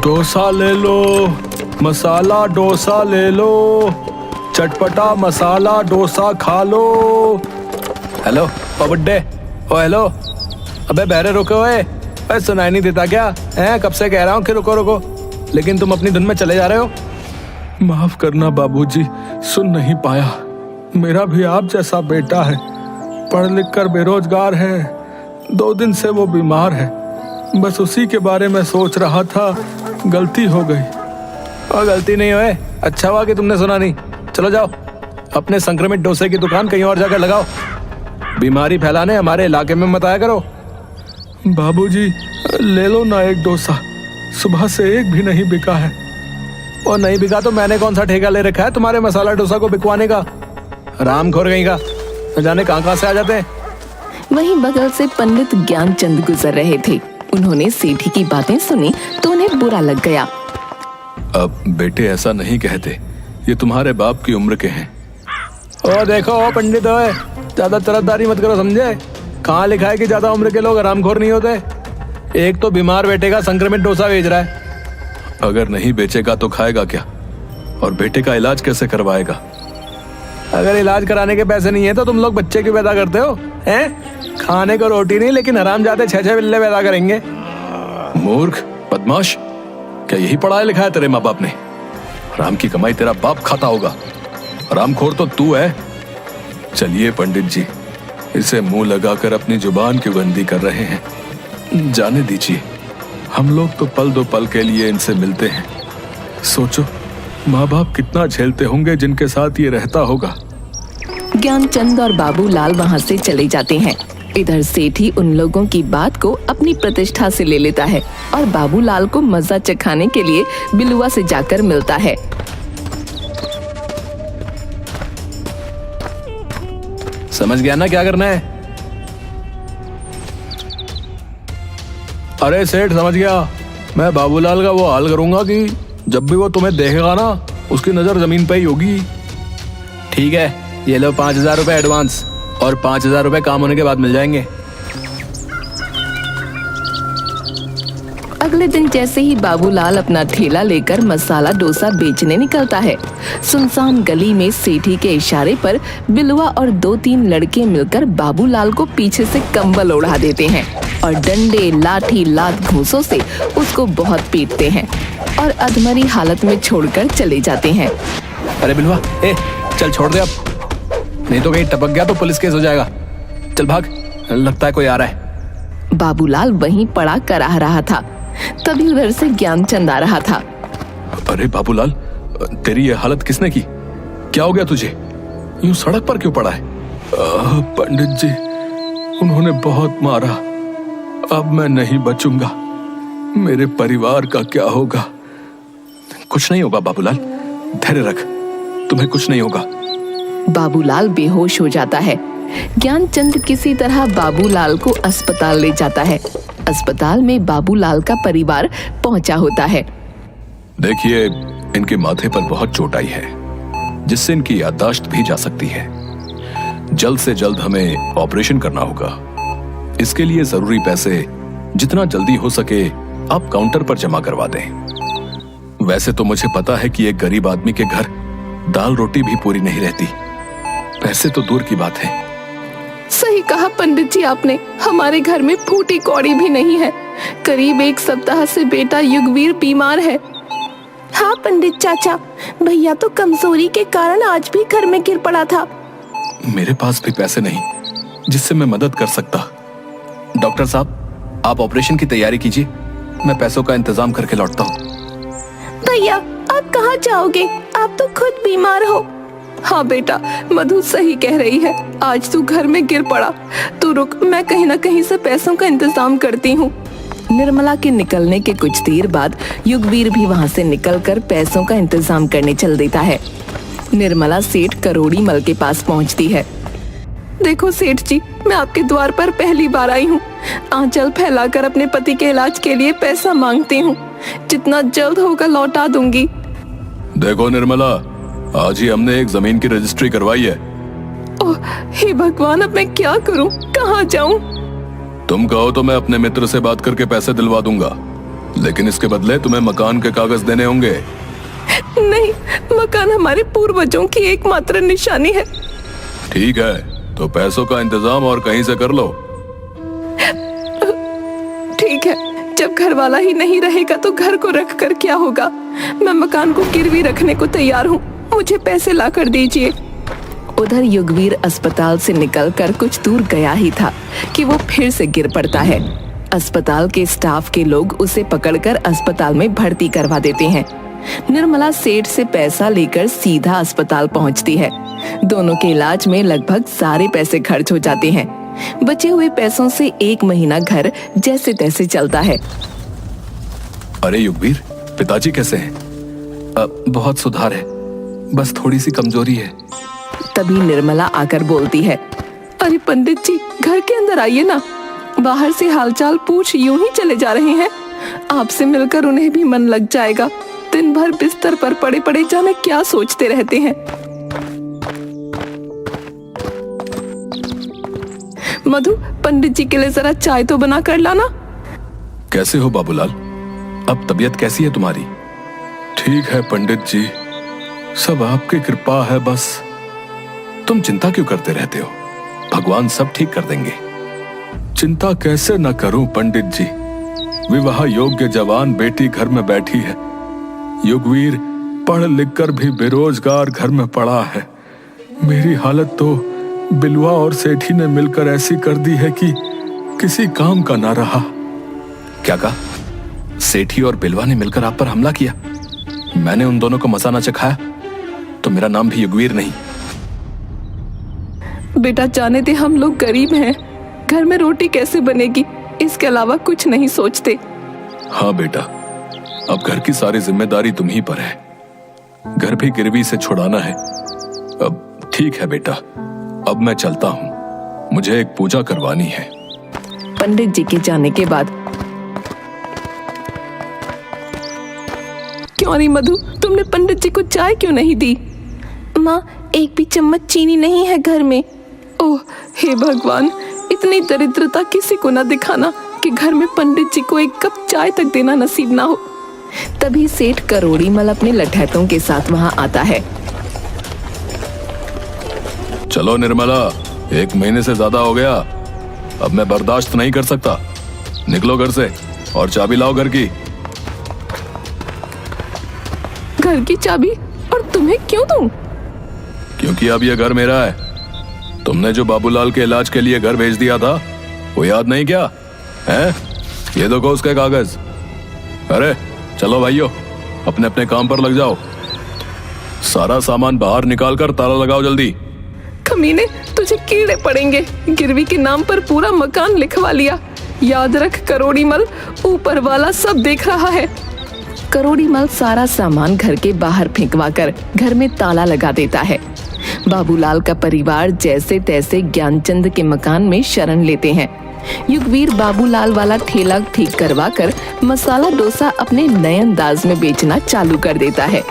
डोसा ले लो, मसाला डोसा ले लो, चटपटा मसाला डोसा खा लो। हेलो बुड्ढे, ओ हेलो। अबे बहरे रुको ओए, सुनाई नहीं देता क्या है? कब से कह रहा हूँ कि रुको रुको, लेकिन तुम अपनी धुन में चले जा रहे हो। माफ करना बाबूजी, सुन नहीं पाया। मेरा भी आप जैसा बेटा है, पढ़ लिख कर बेरोजगार है। 2 दिन से वो बीमार है, बस उसी के बारे में सोच रहा था। गलती हो गई। और गलती नहीं हुए, अच्छा हुआ कि तुमने सुना नहीं। चलो जाओ, अपने संक्रमित डोसे की दुकान कहीं और जाकर लगाओ। बीमारी फैलाने हमारे इलाके में मत आया करो। बाबूजी ले लो ना एक डोसा, सुबह से एक भी नहीं बिका है। और नहीं बिका तो मैंने कौन सा ठेका ले रखा है तुम्हारे मसाला डोसा को बिकवाने का? रामखोर कहीं का, न जाने कहां से आ जाते हैं। वहीं बगल से पंडित ज्ञानचंद गुजर रहे थे। उन्होंने सेठी की बातें सुनी तो उन्हें बुरा लग गया। अब बेटे ऐसा नहीं कहते, ये तुम्हारे बाप की उम्र के हैं। ओ देखो ओ पंडित, ओए ज्यादा तरफदारी मत करो, समझे? कहाँ लिखा है कि ज्यादा उम्र के लोग हरामखोर नहीं होते? एक तो बीमार बेटे का संक्रमित डोसा बेच रहा है। अगर नहीं बेचेगा तो खाएगा क्या? और बेटे का इलाज कैसे करवाएगा? अगर इलाज कराने के पैसे नहीं है तो तुम लोग बच्चे क्यों पैदा करते हो हैं? खाने को रोटी नहीं, लेकिन हरामजादे 6-6 बिल्ले पैदा करेंगे। मूर्ख, बदमाश, क्या यही पढ़ाया लिखा है तेरे माँ बाप ने? हराम की कमाई तेरा बाप खाता होगा, हरामखोर तो तू है। चलिए पंडित जी, इसे मुंह लगाकर अपनी जुबान क्यों गंदी कर रहे हैं? जाने दीजिए, हम लोग तो पल दो पल के लिए इनसे मिलते हैं। सोचो माँ बाप कितना झेलते होंगे जिनके साथ ये रहता होगा। ज्ञानचंद और बाबूलाल वहाँ से चले जाते हैं। इधर सेठी उन लोगों की बात को अपनी प्रतिष्ठा से ले लेता है और बाबूलाल को मजा चखाने के लिए बिलुआ से जाकर मिलता है। समझ गया ना क्या करना है? अरे सेठ, समझ गया। मैं बाबूलाल का वो हाल करूंगा कि जब भी वो तुम्हें देखेगा ना, उसकी नजर जमीन पे ही होगी। ठीक है, ये लो 5000 रुपए एडवांस, और 5000 रुपए काम होने के बाद मिल जाएंगे। अगले दिन जैसे ही बाबूलाल अपना ठेला लेकर मसाला डोसा बेचने निकलता है, सुनसान गली में सेठी के इशारे पर बिलुआ और 2-3 लड़के मिलकर बाबूलाल को पीछे से कंबल ओढ़ा देते हैं और डंडे, लाठी, लात घूंसों से उसको बहुत पीटते हैं और अधमरी हालत में छोड़कर चले जाते हैं। अरे बिलुआ, चल छोड़ दे अब, नहीं तो कहीं टपक गया तो पुलिस केस हो जाएगा। चल भाग, लगता है कोई आ रहा है। बाबूलाल वहीं पड़ा कराह रहा था, तभी उधर से ज्ञानचंद आ रहा था। अरे बाबूलाल, तेरी ये हालत किसने की? क्या हो गया तुझे? यूं सड़क पर क्यों पड़ा है? पंडित जी, उन्होंने बहुत मारा, अब मैं नहीं बचूंगा। मेरे परिवार का क्या होगा? कुछ नहीं होगा बाबूलाल, धैर्य रख, तुम्हें कुछ नहीं होगा। बाबूलाल बेहोश हो जाता है। ज्ञानचंद किसी तरह बाबूलाल को अस्पताल ले जाता है। अस्पताल में बाबूलाल का परिवार पहुंचा होता है। देखिए, इनके माथे पर बहुत चोट आई है, जिससे इनकी याददाश्त भी जा सकती है। जल्द से जल्द हमें ऑपरेशन करना होगा। इसके लिए जरूरी पैसे जितना जल्दी हो सके आप काउंटर पर जमा करवा दें। वैसे तो मुझे पता है कि एक गरीब आदमी के घर दाल रोटी भी पूरी नहीं रहती, पैसे तो दूर की बात है। सही कहा पंडित जी आपने, हमारे घर में फूटी कौड़ी भी नहीं है। करीब 1 सप्ताह से बेटा युगवीर बीमार है। हाँ पंडित चाचा, भैया तो कमजोरी के कारण आज भी घर में गिर पड़ा था। मेरे पास भी पैसे नहीं जिससे मैं मदद कर सकता। डॉक्टर साहब, आप ऑपरेशन की तैयारी कीजिए, मैं पैसों का इंतजाम करके लौटता हूँ। भैया आप कहाँ जाओगे? आप तो खुद बीमार हो। हाँ बेटा, मधु सही कह रही है, आज तू घर में गिर पड़ा। तू रुक, मैं कहीं ना कहीं से पैसों का इंतजाम करती हूँ। निर्मला के निकलने के कुछ देर बाद युगवीर भी वहाँ से निकलकर पैसों का इंतजाम करने चल देता है। निर्मला सेठ करोड़ी मल के पास पहुँचती है। देखो सेठ जी, मैं आपके द्वार पर पहली बार आई हूँ। आंचल फैलाकर अपने पति के इलाज के लिए पैसा मांगती हूँ, जितना जल्द होगा लौटा दूंगी। देखो निर्मला, आज ही हमने एक जमीन की रजिस्ट्री करवाई है। ओह हे भगवान, अब मैं क्या करूं, कहाँ जाऊं? तुम कहो तो मैं अपने मित्र से बात करके पैसे दिलवा दूंगा, लेकिन इसके बदले तुम्हें मकान के कागज देने होंगे। नहीं, मकान हमारे पूर्वजों की एकमात्र निशानी है। ठीक है, तो पैसों का इंतजाम और कहीं से कर लो। ठीक है, जब घर वाला ही नहीं रहेगा तो घर को रख कर क्या होगा। मैं मकान को गिरवी रखने को तैयार हूँ, मुझे पैसे ला कर दीजिए। उधर युगवीर अस्पताल से निकलकर कुछ दूर गया ही था कि वो फिर से गिर पड़ता है। अस्पताल के स्टाफ के लोग उसे पकड़कर अस्पताल में भर्ती करवा देते हैं। निर्मला सेठ से पैसा लेकर सीधा अस्पताल पहुंचती है। दोनों के इलाज में लगभग सारे पैसे खर्च हो जाते हैं। बचे हुए पैसों से 1 महीना घर जैसे तैसे चलता है। अरे युगवीर, पिताजी कैसे हैं? बहुत सुधार है, बस थोड़ी सी कमजोरी है। तभी निर्मला आकर बोलती है, अरे पंडित जी, घर के अंदर आइए ना। बाहर से हालचाल पूछ यूं ही चले जा रहे हैं। आपसे मिलकर उन्हें भी मन लग जाएगा। दिन भर बिस्तर पर पड़े पड़े जाने क्या सोचते रहते हैं। मधु, पंडित जी के लिए जरा चाय तो बना कर लाना। कैसे हो बाबूलाल? अब तबीयत कैसी है तुम्हारी? ठीक है पंडित जी, सब आपकी कृपा है। बस तुम चिंता क्यों करते रहते हो? भगवान सब ठीक कर देंगे। चिंता कैसे न करूं पंडित जी, विवाह योग्य जवान बेटी घर में बैठी है। युगवीर पढ़ लिख कर भी बेरोजगार घर में पड़ा है। मेरी हालत तो बिलवा और सेठी ने मिलकर ऐसी कर दी है कि किसी काम का ना रहा। क्या कहा? सेठी और बिलवा ने मिलकर आप पर हमला किया? मैंने उन दोनों को मसा ना चखाया तो मेरा नाम भी युगवीर नहीं। बेटा, जाने दे, हम लोग गरीब हैं, घर में रोटी कैसे बनेगी, इसके अलावा कुछ नहीं सोचते। हाँ बेटा, अब घर की सारी जिम्मेदारी तुम ही पर है। घर भी गिरवी से छुड़ाना है। अब ठीक है बेटा, अब मैं चलता हूँ, मुझे एक पूजा करवानी है। पंडित जी के जाने के बाद, क्यों नहीं मधु, तुमने पंडित जी को चाय क्यों नहीं दी? माँ, एक भी चम्मच चीनी नहीं है घर में। ओह हे भगवान, इतनी दरिद्रता किसी को ना दिखाना कि घर में पंडित जी को एक कप चाय तक देना नसीब ना हो। तभी सेठ करोड़ीमल अपने लठैतों के साथ वहां आता है। चलो निर्मला, 1 महीने से ज्यादा हो गया, अब मैं बर्दाश्त नहीं कर सकता। निकलो घर से और चाबी लाओ घर की। घर की चाबी? और तुम्हें क्यों दूं? क्योंकि अब यह घर मेरा है। तुमने जो बाबूलाल के इलाज के लिए घर भेज दिया था, वो याद नहीं क्या है? ये देखो उसके कागज। अरे चलो भाइयों, अपने अपने काम पर लग जाओ। सारा सामान बाहर निकाल कर ताला लगाओ जल्दी। कमीने, तुझे कीड़े पड़ेंगे। गिरवी के नाम पर पूरा मकान लिखवा लिया। याद रख करोड़ीमल, ऊपर वाला सब देख रहा है। करोड़ीमल सारा सामान घर के बाहर फेंकवा कर घर में ताला लगा देता है। बाबूलाल का परिवार जैसे तैसे ज्ञानचंद के मकान में शरण लेते हैं। युगवीर बाबूलाल वाला ठेला ठीक करवा कर मसाला डोसा अपने नए अंदाज में बेचना चालू कर देता है।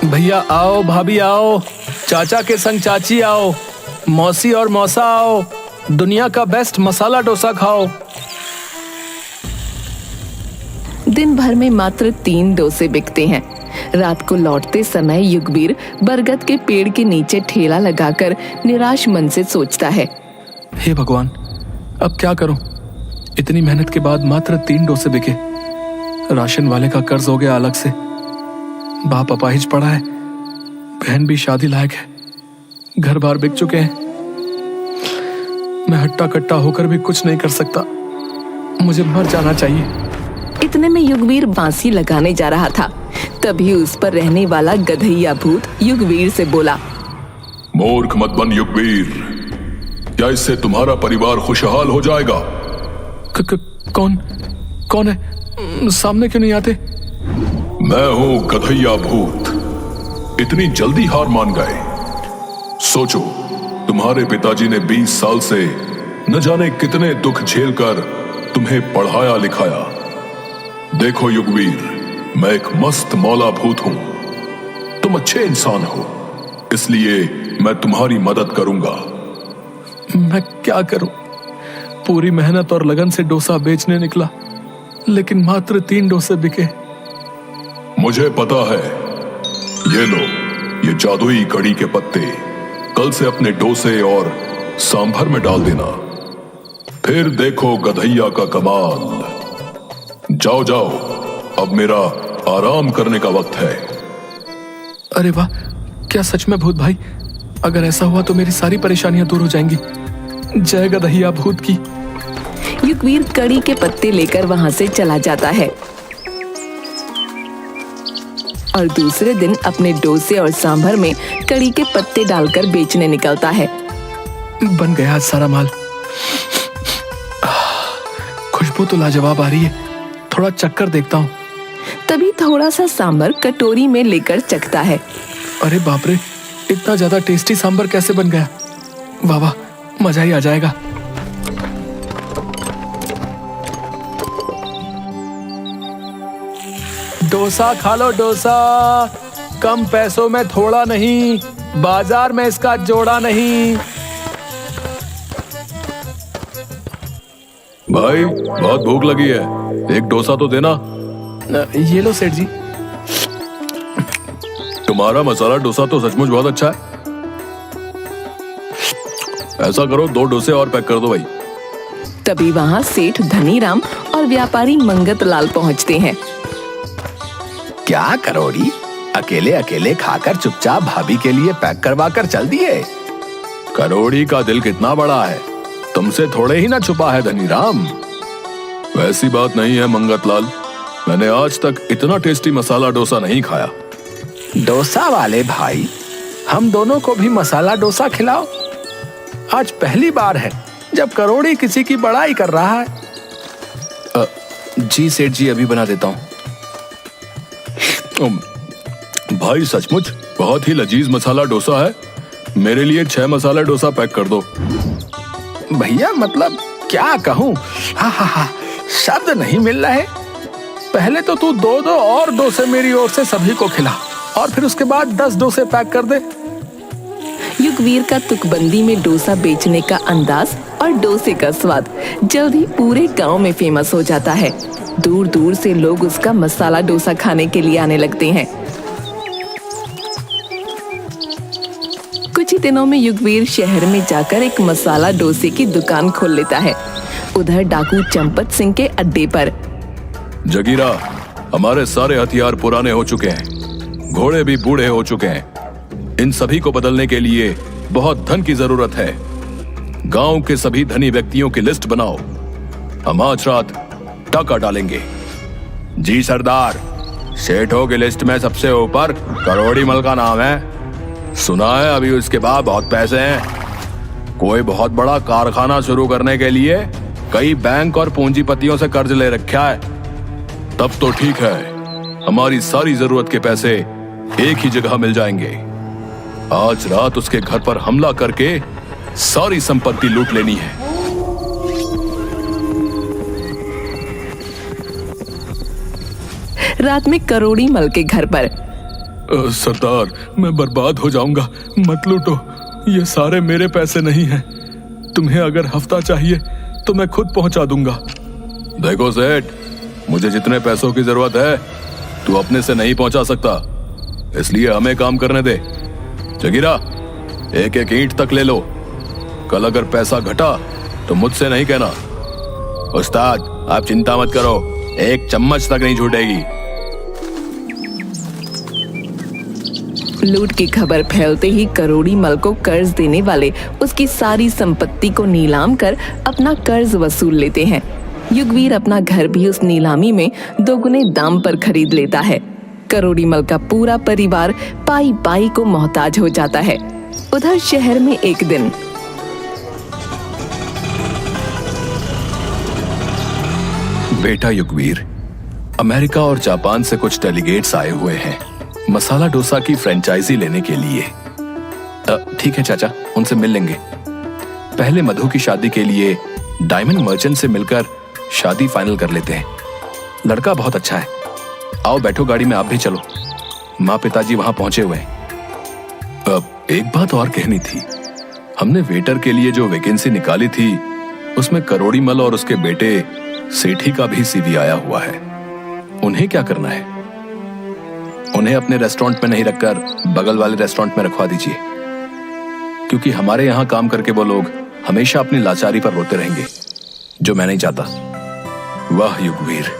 भैया आओ, भाभी आओ, चाचा के संग चाची आओ, मौसी और मौसा आओ, दुनिया का बेस्ट मसाला डोसा खाओ। दिन भर में मात्र 3 डोसे बिकते हैं। रात को लौटते समय युगवीर बरगद के पेड़ के नीचे ठेला लगाकर निराश मन से सोचता है, हे भगवान, अब क्या करूं? इतनी मेहनत के बाद मात्र 3 डोसे बिके। राशन वाले का कर्ज हो गया अलग से। बाप अपाहिज पड़ा है, बहन भी शादी लायक है, घर बार बिक चुके हैं। मैं हट्टा कट्टा होकर भी कुछ नहीं कर सकता। मुझे मर जाना चाहिए। इतने में युगवीर बांसी लगाने जा रहा था। तभी उस पर रहने वाला गधैया भूत युगवीर से बोला, मूर्ख मत बन युगवीर, क्या इससे तुम्हारा परिवार खुशहाल हो जाएगा? कौन है? सामने क्यों नहीं आते? मैं हूं गधैया भूत। इतनी जल्दी हार मान गए? सोचो, तुम्हारे पिताजी ने 20 साल से न जाने कितने दुख झेलकर तुम्हें पढ़ाया लिखाया। देखो युगवीर, मैं एक मस्त मौला भूत हूं। तुम अच्छे इंसान हो, इसलिए मैं तुम्हारी मदद करूंगा। मैं क्या करूं? पूरी मेहनत और लगन से डोसा बेचने निकला, लेकिन मात्र 3 डोसे बिके। मुझे पता है। ये लो, ये जादुई कड़ी के पत्ते कल से अपने डोसे और सांभर में डाल देना, फिर देखो गधैया का कमाल। जाओ जाओ, अब मेरा आराम करने का वक्त है। अरे वाह, क्या सच में भूत भाई? अगर ऐसा हुआ तो मेरी सारी परेशानियां दूर हो जाएंगी। जय गधैया भूत की। युगवीर कड़ी के पत्ते लेकर वहां से चला जाता है और दूसरे दिन अपने डोसे और सांभर में कड़ी के पत्ते डालकर बेचने निकलता है। बन गया आज सारा माल। खुशबू तो लाजवाब आ रही है, थोड़ा चक्कर देखता हूँ। तभी थोड़ा सा सांभर कटोरी में लेकर चखता है। अरे बाप रे, इतना ज्यादा टेस्टी सांभर कैसे बन गया? वाह वाह, मजा ही आ जाएगा। डोसा खा लो डोसा, कम पैसों में थोड़ा नहीं, बाजार में इसका जोड़ा नहीं। भाई बहुत भूख लगी है, एक डोसा तो देना। ये लो सेठ जी। तुम्हारा मसाला डोसा तो सचमुच बहुत अच्छा है। ऐसा करो, 2 डोसे और पैक कर दो भाई। तभी वहां सेठ धनीराम और व्यापारी मंगत लाल पहुंचते हैं। क्या करोड़ी, अकेले अकेले खाकर चुपचाप भाभी के लिए पैक करवा कर चल दिए? करोड़ी का दिल कितना बड़ा है, तुमसे थोड़े ही ना छुपा है धनीराम। वैसी बात नहीं है मंगतलाल, मैंने आज तक इतना टेस्टी मसाला डोसा नहीं खाया। डोसा वाले भाई, हम दोनों को भी मसाला डोसा खिलाओ। आज पहली बार है जब करोड़ी किसी की बड़ाई कर रहा है। जी सेठ जी, अभी बना देता हूँ। भाई सचमुच बहुत ही लजीज मसाला डोसा है, मेरे लिए 6 मसाला डोसा पैक कर दो। भैया मतलब क्या कहूँ, हा हा हा, शब्द नहीं मिल रहे। पहले तो तू 2-2 और डोसे मेरी ओर से सभी को खिला, और फिर उसके बाद 10 डोसे पैक कर दे। युगवीर का तुकबंदी में डोसा बेचने का अंदाज और डोसे का स्वाद जल्द ही पूरे गांव में फेमस हो जाता है। दूर दूर से लोग उसका मसाला डोसा खाने के लिए आने लगते हैं। कुछ ही दिनों में युगवीर शहर में जाकर एक मसाला डोसे की दुकान खोल लेता है। उधर डाकू चंपत सिंह के अड्डे पर जगीरा, हमारे सारे हथियार पुराने हो चुके हैं, घोड़े भी बूढ़े हो चुके हैं। इन सभी को बदलने के लिए बहुत धन की जरूरत है। गांव के सभी धनी व्यक्तियों की लिस्ट बनाओ, हम आज रात टाका डालेंगे। जी सरदार, सेठों की लिस्ट में सबसे ऊपर करोड़ी मल का नाम है। सुना है अभी उसके बाद बहुत पैसे हैं। कोई बहुत बड़ा कारखाना शुरू करने के लिए कई बैंक और पूंजीपतियों से कर्ज ले रखा है। तब तो ठीक है, हमारी सारी जरूरत के पैसे एक ही जगह मिल जाएंगे। आज रात उसके घर पर हमला करके सारी संपत्ति लूट लेनी है। रात में करोड़ी मल के घर पर सरदार, मैं बर्बाद हो जाऊंगा, मत लूटो, ये सारे मेरे पैसे नहीं हैं। तुम्हें अगर हफ्ता चाहिए तो मैं खुद पहुंचा दूंगा। देखो सेठ, मुझे जितने पैसों की जरूरत है तू अपने से नहीं पहुंचा सकता, इसलिए हमें काम करने दे। जगीरा, एक एक ईंट तक ले लो। कल अगर पैसा घटा तो मुझसे नहीं कहना। उस्ताद आप चिंता मत करो, एक चम्मच तक नहीं छूटेगी। लूट की खबर फैलते ही करोड़ी मल को कर्ज देने वाले उसकी सारी संपत्ति को नीलाम कर अपना कर्ज वसूल लेते हैं। युगवीर अपना घर भी उस नीलामी में 2 गुने दाम पर खरीद लेता है। करोड़ी मल का पूरा परिवार पाई पाई को मोहताज हो जाता है। उधर शहर में एक दिन बेटा युगवीर, अमेरिका और जापान से कुछ डेलीगेट्स आए हुए हैं मसाला डोसा की फ्रेंचाइजी लेने के लिए। ठीक है चाचा, उनसे मिल लेंगे। पहले मधु की शादी के लिए डायमंड मर्चेंट से मिलकर शादी फाइनल कर लेते हैं। लड़का बहुत अच्छा है। आओ बैठो गाड़ी में, आप भी चलो। माँ पिताजी वहां पहुंचे हुए हैं। अब एक बात और कहनी थी, हमने वेटर के लिए जो वैकेंसी निकाली थी उसमें करोड़ीमल और उसके बेटे सेठी का भी सीवी आया हुआ है। उन्हें क्या करना है? उन्हें अपने रेस्टोरेंट में नहीं रखकर बगल वाले रेस्टोरेंट में रखवा दीजिए, क्योंकि हमारे यहां काम करके वो लोग हमेशा अपनी लाचारी पर रोते रहेंगे, जो मैं नहीं चाहता। वाह युगवीर,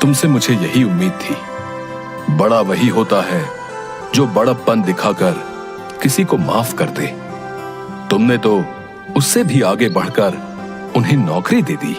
तुमसे मुझे यही उम्मीद थी। बड़ा वही होता है जो बड़प्पन दिखाकर किसी को माफ कर दे। तुमने तो उससे भी आगे बढ़कर उन्हें नौकरी दे दी।